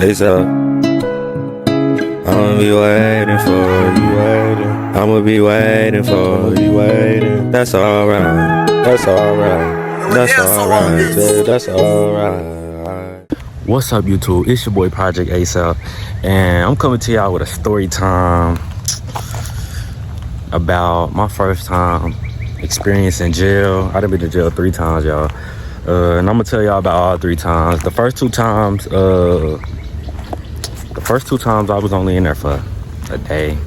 Hey, so I'ma be waiting for you, waiting. I'ma be waiting for you, waiting. That's alright. That's alright. That's alright. Yeah, that's alright. What's up, YouTube? It's your boy Project ASAP, and I'm coming to y'all with a story time about my first time experience in jail. I done been to jail 3 times, y'all, and I'm gonna tell y'all about all 3 times. The first two times I was only in there for a day.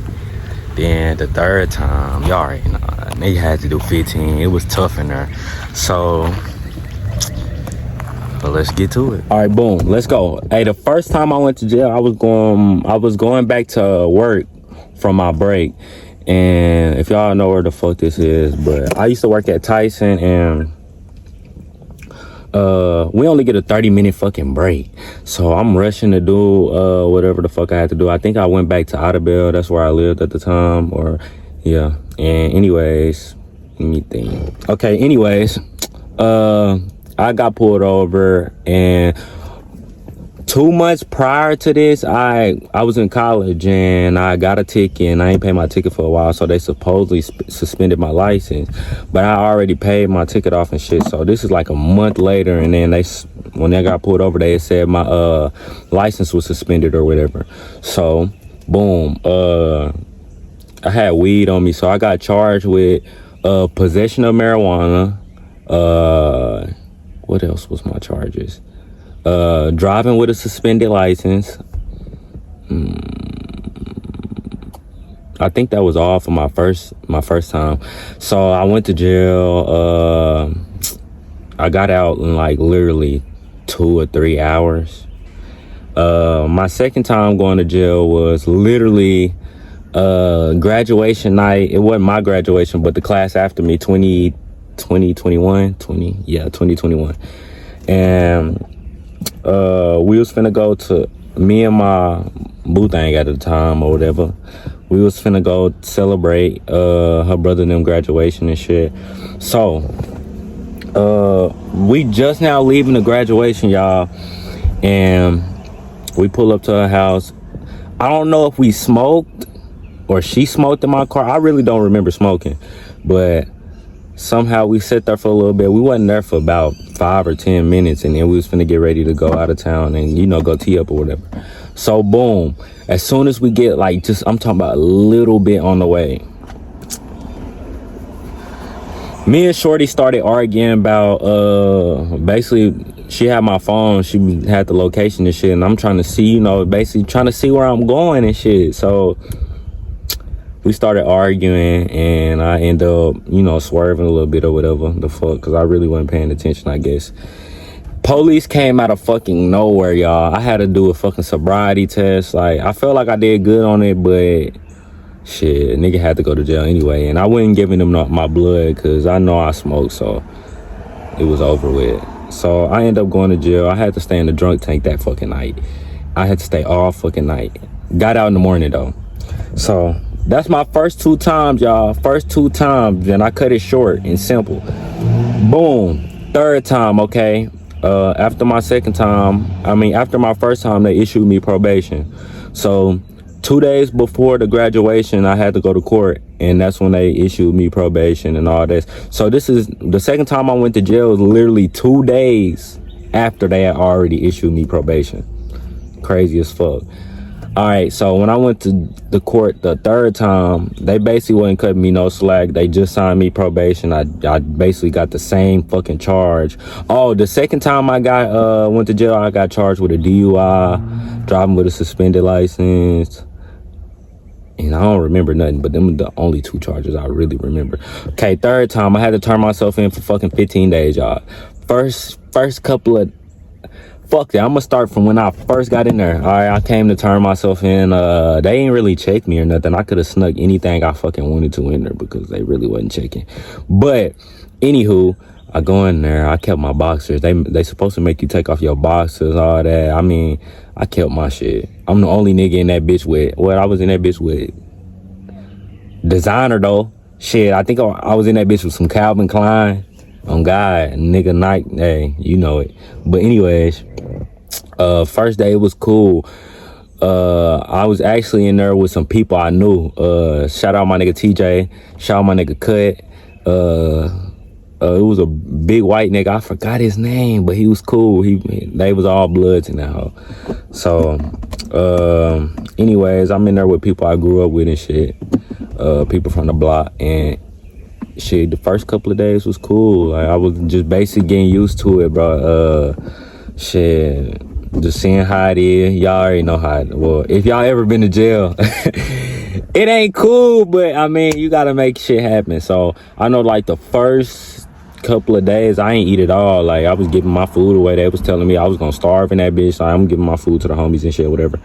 Then the third time, y'all already know, they had to do 15. It was tough in there, so let's get to it. All right, boom, let's go. Hey, the first time I went to jail, I was going back to work from my break. And if y'all know where the fuck this is, but I used to work at Tyson, and we only get a 30-minute fucking break. So I'm rushing to do whatever the fuck I had to do. I think I went back to Otterbell. That's where I lived at the time, or yeah. And anyways, let me think. Okay, anyways, I got pulled over, and 2 months prior to this, I was in college, and I got a ticket, and I ain't paid my ticket for a while, so they supposedly suspended my license, but I already paid my ticket off and shit. So this is like a month later, and then when I got pulled over, they said my license was suspended or whatever. So boom, I had weed on me, so I got charged with possession of marijuana. What else was my charges? Driving with a suspended license. I think that was all for my first time. So I went to jail. I got out in like literally 2 or 3 hours. My second time going to jail was literally graduation night. It wasn't my graduation, but the class after me, 2021. And we was finna go to, me and my boo thing at the time or whatever, we was finna go celebrate her brother and them graduation and shit. So we just now leaving the graduation, y'all, and we pull up to her house. I don't know if we smoked or she smoked in my car. I really don't remember smoking, but somehow we sat there for a little bit. We wasn't there for about 5 or 10 minutes, and then we was finna get ready to go out of town and, you know, go tee up or whatever. So boom, as soon as we get like, I'm talking about a little bit on the way, me and Shorty started arguing about, basically she had my phone, she had the location and shit, and I'm trying to see, you know, basically trying to see where I'm going and shit. So we started arguing, and I ended up, you know, swerving a little bit or whatever the fuck, because I really wasn't paying attention, I guess. Police came out of fucking nowhere, y'all. I had to do a fucking sobriety test. Like, I felt like I did good on it, but shit, nigga had to go to jail anyway. And I wasn't giving them my blood, because I know I smoked, so it was over with. So I ended up going to jail. I had to stay in the drunk tank that fucking night. I had to stay all fucking night. Got out in the morning, though. So that's my first 2 times, y'all. First 2 times, and I cut it short and simple. Boom. Third time, okay. After my first time, they issued me probation. So 2 days before the graduation, I had to go to court, and that's when they issued me probation and all this. So this is the second time I went to jail, was literally 2 days after they had already issued me probation. Crazy as fuck. All right, so when I went to the court the third time, they basically wasn't cutting me no slack. They just signed me probation. I basically got the same fucking charge. Oh, the second time I went to jail, I got charged with a DUI, driving with a suspended license, and I don't remember nothing, but them are the only 2 charges I really remember. Okay, third time, I had to turn myself in for fucking 15 days, y'all. First couple of, fuck that, I'm gonna start from when I first got in there. All right, I came to turn myself in. They ain't really check me or nothing. I could have snuck anything I fucking wanted to in there because they really wasn't checking. But anywho, I go in there. I kept my boxers. They supposed to make you take off your boxers, all that. I mean, I kept my shit. I'm the only nigga in that bitch with, well, I was in that bitch with designer though. Shit, I think I was in that bitch with some Calvin Klein. On God, nigga, Nike, hey, you know it. But anyways, First day it was cool. I was actually in there with some people I knew. Shout out my nigga TJ. Shout out my nigga Cut. It was a big white nigga. I forgot his name, but he was cool. They was all bloods in that hoe. So, anyways, I'm in there with people I grew up with and shit. People from the block, and shit, the first couple of days was cool. Like, I was just basically getting used to it, bro. Shit, just seeing how it is. Y'all already know how it, well, if y'all ever been to jail, it ain't cool, but I mean, you gotta make shit happen. So I know, like, the first couple of days I ain't eat at all. Like, I was giving my food away. They was telling me I was gonna starve in that bitch, so I'm giving my food to the homies and shit, whatever.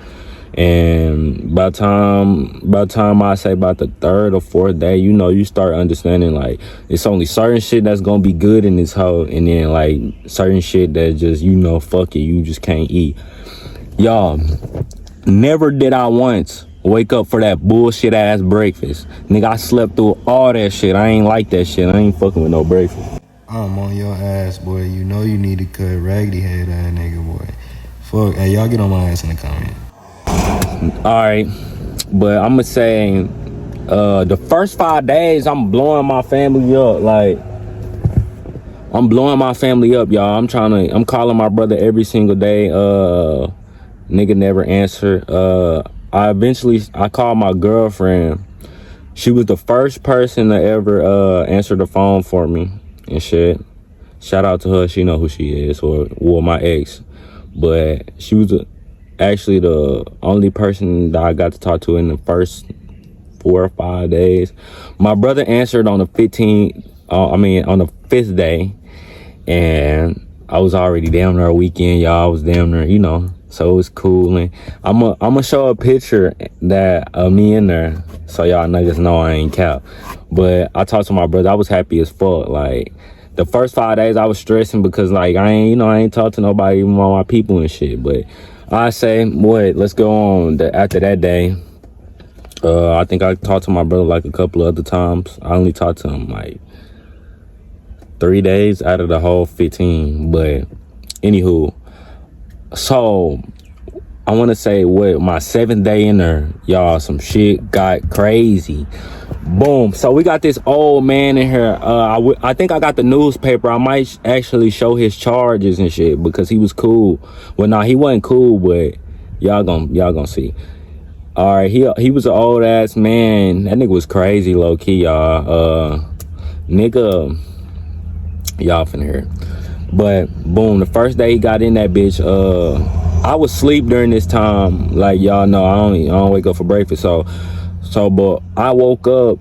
And by the time I say about the third or fourth day, you know, you start understanding, like, it's only certain shit that's gonna be good in this hoe, and then, like, certain shit that just, you know, fuck it, you just can't eat. Y'all, never did I once wake up for that bullshit ass breakfast. Nigga, I slept through all that shit. I ain't like that shit. I ain't fucking with no breakfast. I'm on your ass, boy. You know you need to cut raggedy head ass nigga, boy. Fuck, hey, y'all get on my ass in the comment. Alright, but I'm gonna say the first 5 days I'm blowing my family up. Like, I'm blowing my family up, y'all. I'm calling my brother every single day. Nigga never answered. I called my girlfriend. She was the first person to ever answer the phone for me and shit. Shout out to her. She know who she is, or my ex. But she was actually the only person that I got to talk to in the first 4 or 5 days. My brother answered on the 15th, on the 5th day, and I was already down there a weekend, y'all. I was down there, you know, so it was cool. And I'm gonna show a picture that of me in there, so y'all niggas know I ain't cap. But I talked to my brother. I was happy as fuck. Like, the first 5 days I was stressing because, like, I ain't talked to nobody, even all my people and shit. But I say, boy, let's go on. After that day, I think I talked to my brother like a couple of other times. I only talked to him like 3 days out of the whole 15. But anywho, so I want to say, what, my 7th day in there, y'all, some shit got crazy. Boom. So we got this old man in here. I think I got the newspaper. I might actually show his charges and shit because he was cool. Well, nah, he wasn't cool, but y'all gonna see. All right, he was an old ass man. That nigga was crazy, low key, y'all. Nigga, y'all finna hear. But boom, the first day he got in that bitch, I was asleep during this time. Like, y'all know, I don't wake up for breakfast, so but I woke up,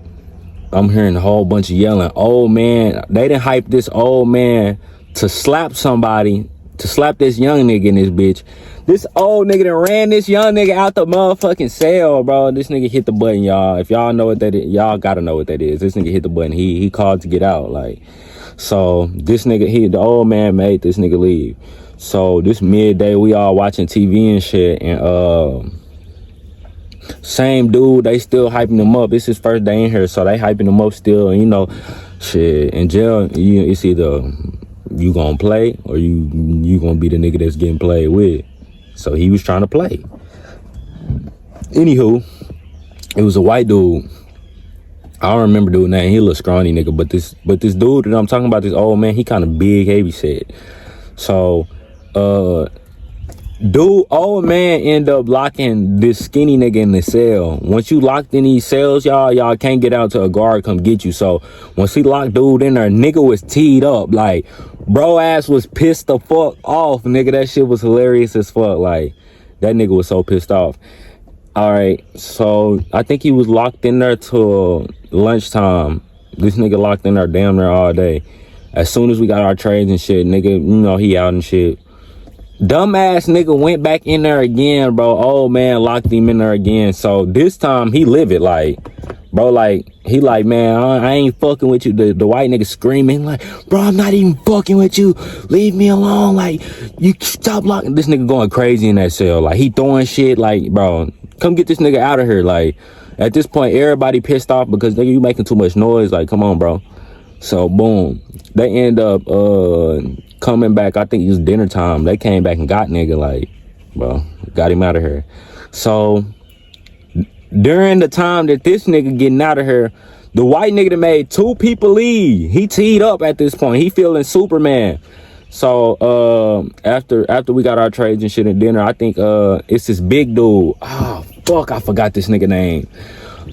I'm hearing a whole bunch of yelling. Old man, they done hype this old man to slap somebody, to slap this young nigga in this bitch. This old nigga done ran this young nigga out the motherfucking cell, bro. This nigga hit the button, y'all. If y'all know what that is, y'all gotta know what that is. This nigga hit the button. He called to get out, like. So this nigga, the old man made this nigga leave. So this midday, we all watching TV and shit, and same dude, they still hyping him up. It's his first day in here, so they hyping him up still. And, you know, shit, in jail, it's either you gonna play or you gonna be the nigga that's getting played with. So he was trying to play. Anywho, it was a white dude. I don't remember dude's name. He a little scrawny nigga, but this dude that I'm talking about, this old man, he kind of big, heavy set. So, old man end up locking this skinny nigga in the cell. Once you locked in these cells, y'all can't get out till a guard come get you. So once he locked dude in there, nigga was teed up. Like, bro ass was pissed the fuck off, nigga. That shit was hilarious as fuck. Like, that nigga was so pissed off. All right, so I think he was locked in there till lunchtime. This nigga locked in there damn near all day. As soon as we got our trades and shit, nigga, you know, he out and shit. Dumbass nigga went back in there again, bro. Old man locked him in there again. So this time he livid, like, bro, like, he like, man, I ain't fucking with you. The white nigga screaming like, bro, I'm not even fucking with you. Leave me alone. Like, you stop locking. This nigga going crazy in that cell. Like, he throwing shit. Like, bro, come get this nigga out of here. Like, at this point, everybody pissed off because, nigga, you making too much noise. Like, come on, bro. So, boom. They end up coming back. I think it was dinner time. They came back and got nigga. Like, bro. Got him out of here. So during the time that this nigga getting out of here, the white nigga that made 2 people leave. He teed up at this point. He feeling Superman. So after we got our trades and shit at dinner, I think it's this big dude. Oh fuck, I forgot this nigga name.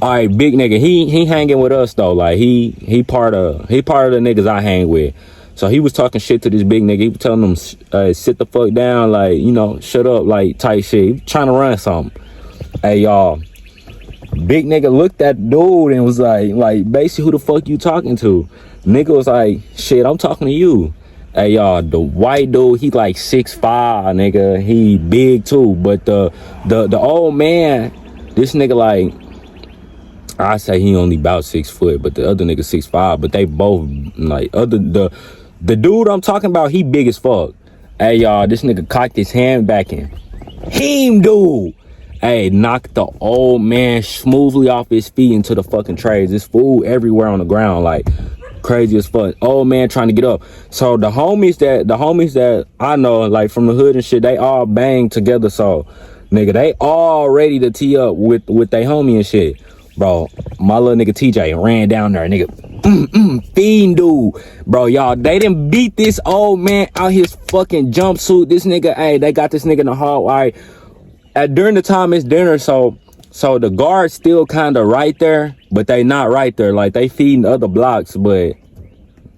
All right, big nigga. He hanging with us though. Like he part of the niggas I hang with. So he was talking shit to this big nigga. He was telling him sit the fuck down, like, you know, shut up, like type shit. He was trying to run something. Hey y'all, big nigga looked at dude and was like basically, who the fuck you talking to? Nigga was like, shit, I'm talking to you. Hey y'all, the white dude, he like 6'5", nigga. He big too. But the old man, this nigga like, I say he only about 6 foot, but the other nigga 6'5". But they both like the dude I'm talking about, he big as fuck. Hey y'all, this nigga cocked his hand back in. Him dude. Hey, knocked the old man smoothly off his feet into the fucking trays. There's food everywhere on the ground, like crazy as fuck. Old man trying to get up. So the homies that I know, like from the hood and shit, they all bang together. So nigga, they all ready to tee up with they homie and shit. Bro, my little nigga TJ ran down there, nigga. Fiend dude. Bro, y'all, they didn't beat this old man out his fucking jumpsuit. This nigga, hey, they got this nigga in the hall. All right. During the time it's dinner, so the guard's still kind of right there, but they not right there. Like, they feeding the other blocks, but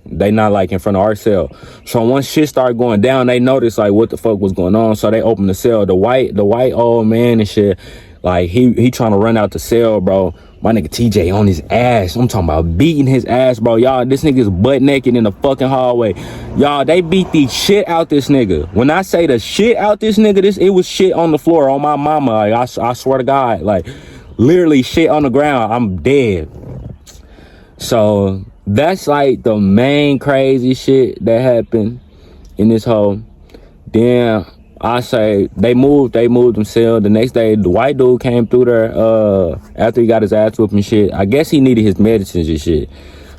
they not like in front of our cell. So once shit started going down, they noticed like what the fuck was going on. So they opened the cell. The white old man and shit, like he trying to run out the cell, bro. My nigga TJ on his ass. I'm talking about beating his ass, bro. Y'all, this nigga's butt naked in the fucking hallway. Y'all, they beat the shit out this nigga. When I say the shit out this nigga, it was shit on the floor on my mama. Like, I swear to God, like literally shit on the ground. I'm dead. So that's like the main crazy shit that happened in this whole. Then I say they moved themselves. The next day, the white dude came through there after he got his ass whooped and shit. I guess he needed his medicines and shit.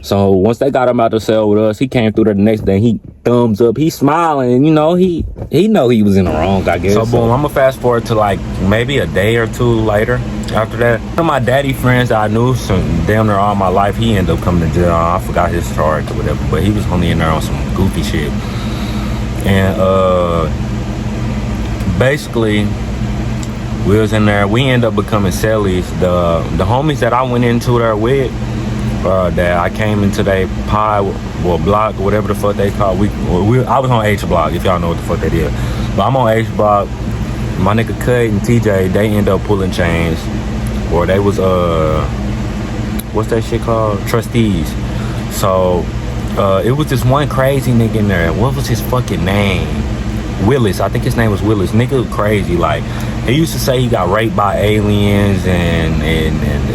So once they got him out the cell with us, he came through there the next day. He thumbs up, he smiling, you know, he know he was in the wrong, I guess. So boom, I'm gonna fast forward to like maybe a day or two later. After that, one of my daddy friends that I knew some damn near all my life, he ended up coming to jail. I forgot his charge or whatever, but he was only in there on some goofy shit. And basically, we was in there. We ended up becoming cellies. The homies that I went into there with, that I came into their pie or block, whatever the fuck they call. I was on H block, if y'all know what the fuck that is. But I'm on H block. My nigga Cut and TJ, they end up pulling chains, or they was what's that shit called? Trustees. So it was this one crazy nigga in there. What was his fucking name? Willis, I think his name was Willis. Nigga crazy. Like, he used to say he got raped by aliens, and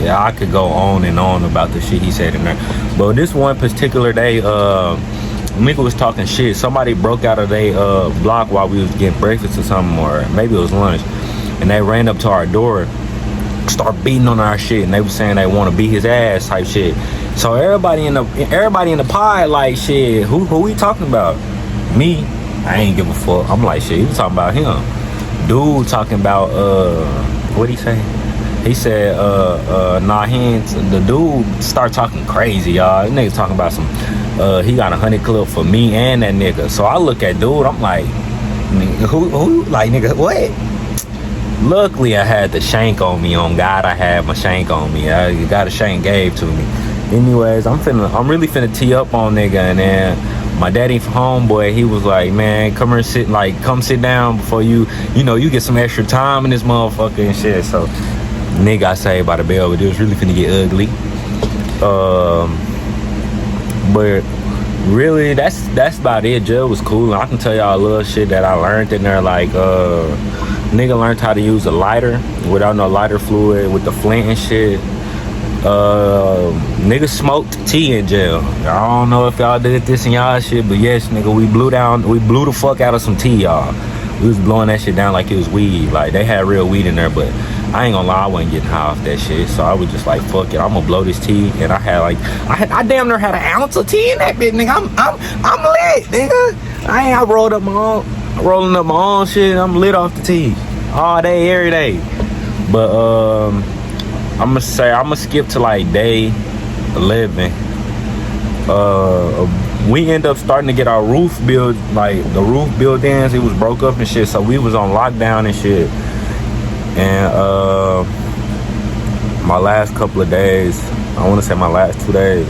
I could go on and on about the shit he said in there. But this one particular day, nigga was talking shit. Somebody broke out of their block while we was getting breakfast or something, or maybe it was lunch, and they ran up to our door, start beating on our shit, and they was saying they want to beat his ass type shit. So everybody in the pie like, shit, who we talking about? Me? I ain't give a fuck. I'm like, shit, he was talking about him. Dude talking about, what'd he say? He said, nah, the dude start talking crazy, y'all. This nigga talking about some, he got 100 clip for me and that nigga. So I look at dude, I'm like, nigga, who, like, nigga, what? Luckily, I had the shank on me. On God, I had my shank on me. I got a shank gave to me. Anyways, I'm really finna tee up on nigga, and then my daddy homeboy, he was like, man, come sit down before you get some extra time in this motherfucker and shit. So nigga got saved by the bell, but it was really finna get ugly. But really, that's about it. Jail was cool. I can tell y'all a little shit that I learned in there, like nigga learned how to use a lighter without no lighter fluid with the flint and shit. Niggas smoked tea in jail. I don't know if y'all did this in y'all shit, but yes, nigga, we blew the fuck out of some tea, y'all. We was blowing that shit down like it was weed. Like, they had real weed in there, but I ain't gonna lie, I wasn't getting high off that shit. So I was just like, fuck it, I'm gonna blow this tea. And I damn near had an ounce of tea in that bitch, nigga. I'm lit, nigga. I rolling up my own shit. I'm lit off the tea. all day, every day. But I'ma skip to like day 11. We end up starting to get our roof built, like the roof built-ins. It was broke up and shit, so we was on lockdown and shit. And my last couple of days, I want to say my last 2 days,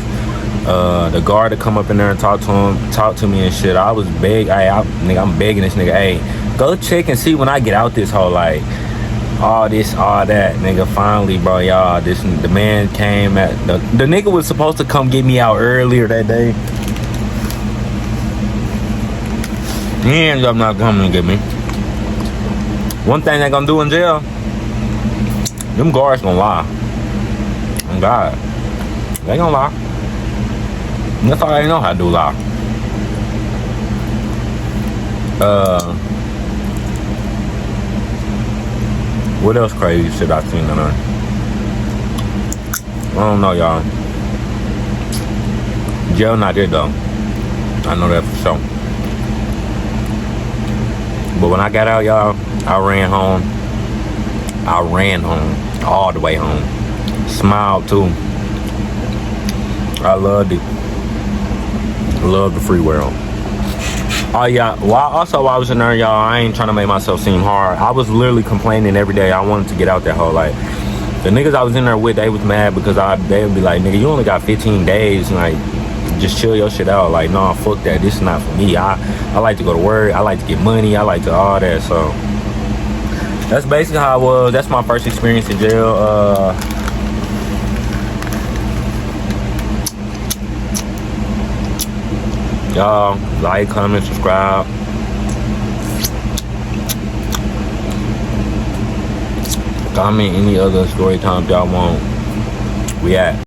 the guard to come up in there and talk to me and shit. I was begging, nigga, I'm begging this nigga, hey, go check and see when I get out this hole, like all this, all that, nigga. Finally, bro, y'all, the man came at the nigga was supposed to come get me out earlier that day. He ended up not coming to get me. One thing they gonna do in jail, them guards gonna lie. Oh God, they gonna lie. That's all they know how to do, lie. What else crazy shit I seen on there? I don't know, y'all. Jail not there though. I know that for sure. But when I got out, y'all, I ran home. All the way home. Smiled too. I loved it. Love the free world. Oh yeah, while I was in there, y'all, I ain't trying to make myself seem hard. I was literally complaining every day. I wanted to get out that hole. Like, the niggas I was in there with, they was mad because they would be like, nigga, you only got 15 days, like, just chill your shit out. Like, nah, fuck that, this is not for me. I like to go to work, I like to get money, I like to all that. So that's basically how I was. That's my first experience in jail. Y'all like, comment, subscribe. Comment any other story times y'all want. We at